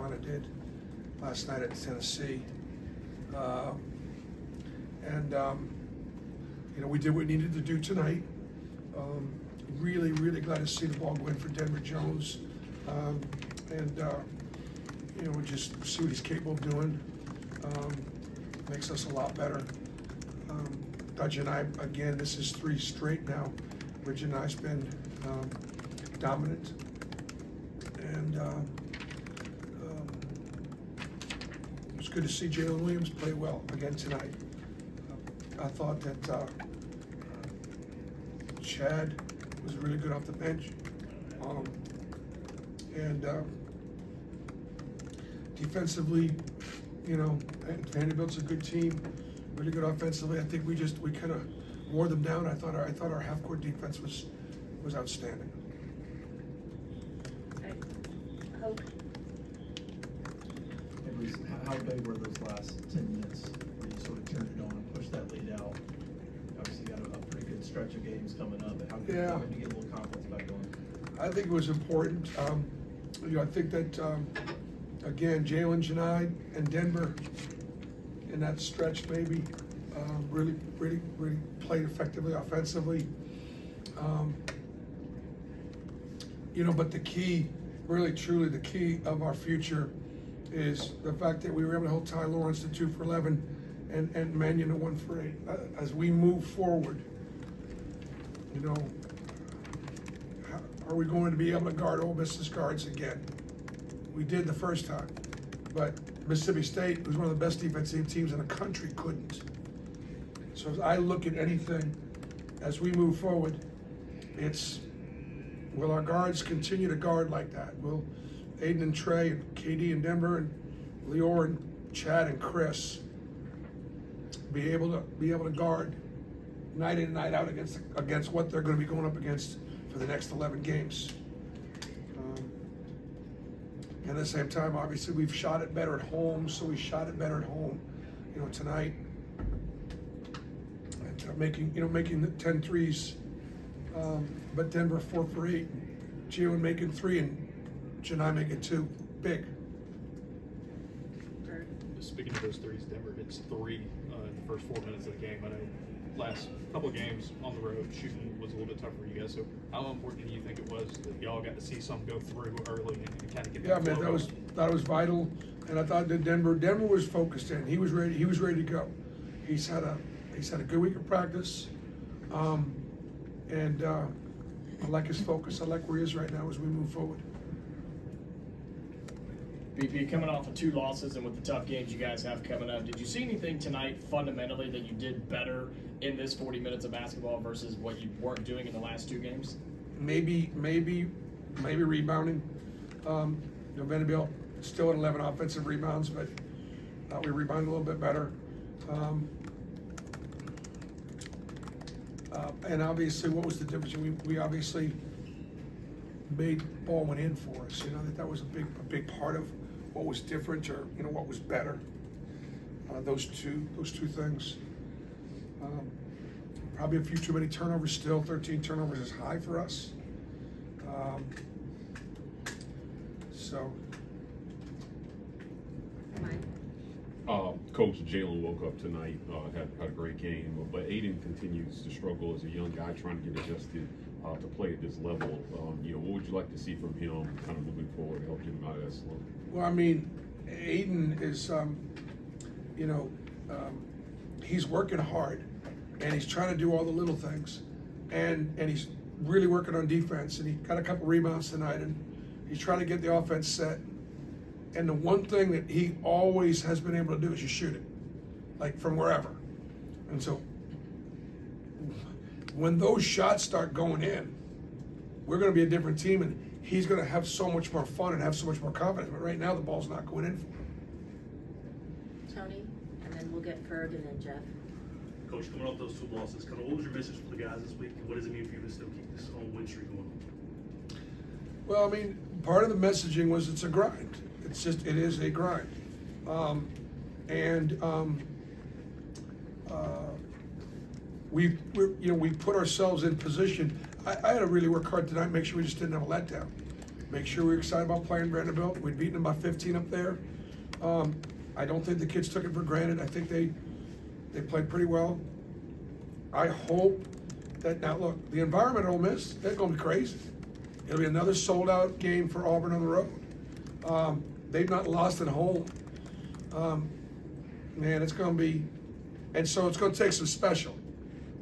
Carolina did last night at Tennessee. You know, we did what we needed to do tonight. Really, really glad to see the ball go in for Denver Jones. You know, just see what he's capable of doing. Makes us a lot better. Dudge and I, again, this is 3 straight now. Ridge and I's been dominant. And it was good to see Jalen Williams play well again tonight. I thought that Chad was really good off the bench. Defensively, you know, Vanderbilt's a good team, really good offensively. I think we kind of wore them down. I thought our half-court defense was outstanding. Okay. Hope. How big were those last 10 minutes where you sort of turned it on and pushed that lead out? Obviously, you got a pretty good stretch of games coming up. But how did you get a little confidence back going? I think it was important. You know, I think that again, Jalen, Janai, and Denver in that stretch maybe really played effectively offensively. You know, but the key, really truly the key of our future is the fact that we were able to hold Ty Lawrence to 2 for 11 and Mannion to 1 for 8. As we move forward, you know, are we going to be able to guard Ole Miss's guards again? We did the first time, but Mississippi State, who's one of the best defensive teams in the country, couldn't. So as I look at anything as we move forward, it's, will our guards continue to guard like that? Will Aiden and Trey and KD and Denver and Lior and Chad and Chris be able to guard night in and night out against what they're going to be going up against for the next 11 games? And at the same time, obviously, we've shot it better at home, so we shot it better at home, you know, tonight. And making the 10 threes, but Denver 4 for 8, Gio making 3, and Janai making 2. Big. Speaking of those threes, Denver hits 3 in the first 4 minutes of the game. I know last couple of games on the road, shooting was a little bit tougher for you guys. So how important do you think it was that y'all got to see some go through early and kind of get? Yeah, man, that was vital, and I thought that Denver was focused in. He was ready. He was ready to go. He's had a good week of practice, and I like his focus. I like where he is right now as we move forward. BP, coming off of 2 losses and with the tough games you guys have coming up, did you see anything tonight fundamentally that you did better in this 40 minutes of basketball versus what you weren't doing in the last 2 games? Maybe rebounding. You know, Vanderbilt still at 11 offensive rebounds, but we rebounded a little bit better. And obviously, what was the difference? We obviously made ball went in for us. You know, that was a big part of what was different, or you know, what was better. Those two things. Probably a few too many turnovers still. 13 turnovers is high for us. Coach Jalen woke up tonight, had a great game, but Aiden continues to struggle as a young guy trying to get adjusted to play at this level. You know, what would you like to see from him kind of moving forward to help get him out of that slump? Well, I mean, Aiden is, you know, he's working hard, and he's trying to do all the little things, and he's really working on defense, and he got a couple rebounds tonight, and he's trying to get the offense set. And the one thing that he always has been able to do is just shoot it, like from wherever. And so when those shots start going in, we're going to be a different team, and he's going to have so much more fun and have so much more confidence. But right now, the ball's not going in for him. Tony, and then we'll get Ferg and then Jeff. Coach, coming off those 2 losses, kind of what was your message for the guys this week? What does it mean for you to still keep this whole win streak going? Well, I mean, part of the messaging was it's a grind. It is a grind. We put ourselves in position. I had to really work hard tonight, make sure we just didn't have a letdown. make sure we're excited about playing Vanderbilt. We'd beaten them by 15 up there. I don't think the kids took it for granted. I think they played pretty well. I hope that, now look, the environment at Ole Miss, they're going to be crazy. It'll be another sold-out game for Auburn on the road. They've not lost at home. Man, it's going to be, and so it's going to take some special.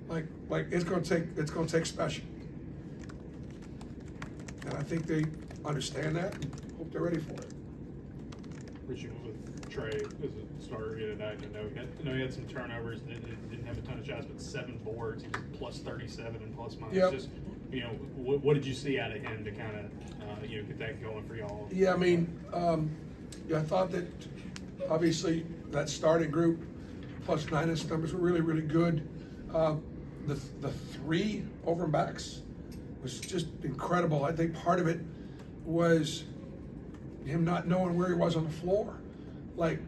Like it's going to take special. And I think they understand that and hope they're ready for it. Rich, with Trey as a starter here tonight, I know he had some turnovers, didn't have a ton of shots, but 7 boards, he was plus 37 and plus minus. Yep. Just, what did you see out of him to kind of, get that going for y'all? Yeah, I mean, I thought that obviously that starting group plus minus numbers were really, really good. The 3 over and backs was just incredible. I think part of it was him not knowing where he was on the floor. Like,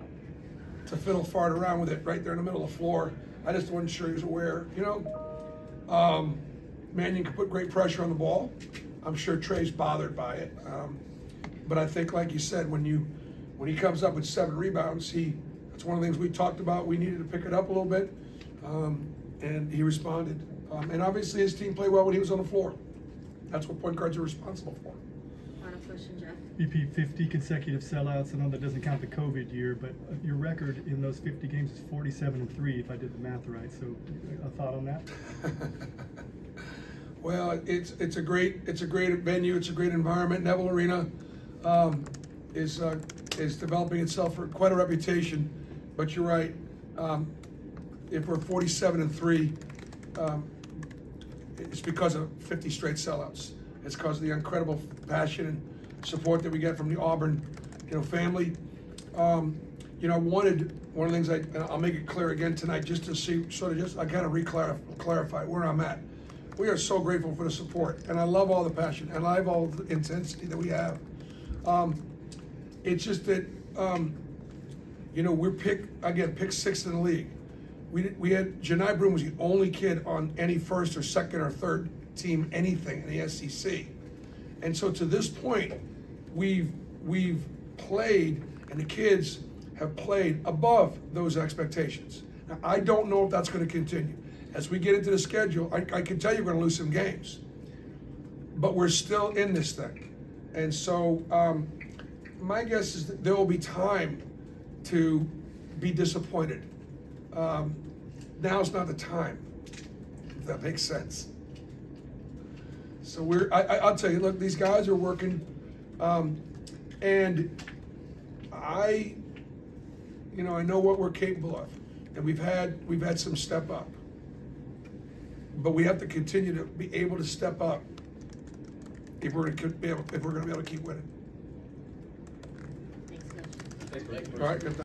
to fiddle fart around with it right there in the middle of the floor. I just wasn't sure he was aware. Mannion could put great pressure on the ball. I'm sure Trey's bothered by it. But I think, like you said, when he comes up with 7 rebounds, that's one of the things we talked about. We needed to pick it up a little bit, and he responded. And obviously his team played well when he was on the floor. That's what point guards are responsible for. Final question, Jeff. BP 50 consecutive sellouts. I know that doesn't count the COVID year, but your record in those 50 games is 47-3, if I did the math right. So, a thought on that? Well, it's a great venue. It's a great environment. Neville Arena is developing itself for quite a reputation. But you're right. If we're 47-3, it's because of 50 straight sellouts. It's because of the incredible passion and support that we get from the Auburn, family. Wanted one of the things I'll make it clear again tonight, just to see I gotta clarify where I'm at. We are so grateful for the support, and I love all the passion, and I love all the intensity that we have. It's just that we're picked 6th in the league. We had Janai Broom was the only kid on any first or second or third team anything in the SEC, and so to this point, we've played, and the kids have played above those expectations. Now, I don't know if that's going to continue. As we get into the schedule, I can tell you we're going to lose some games, but we're still in this thing, and so my guess is that there will be time to be disappointed. Now's not the time, if that makes sense. So I'll tell you, look, these guys are working, and I know what we're capable of, and we've had some step up, but we have to continue to be able to step up if we're going to be able to keep winning. Thanks, Coach. Thanks, Mike. All right, good.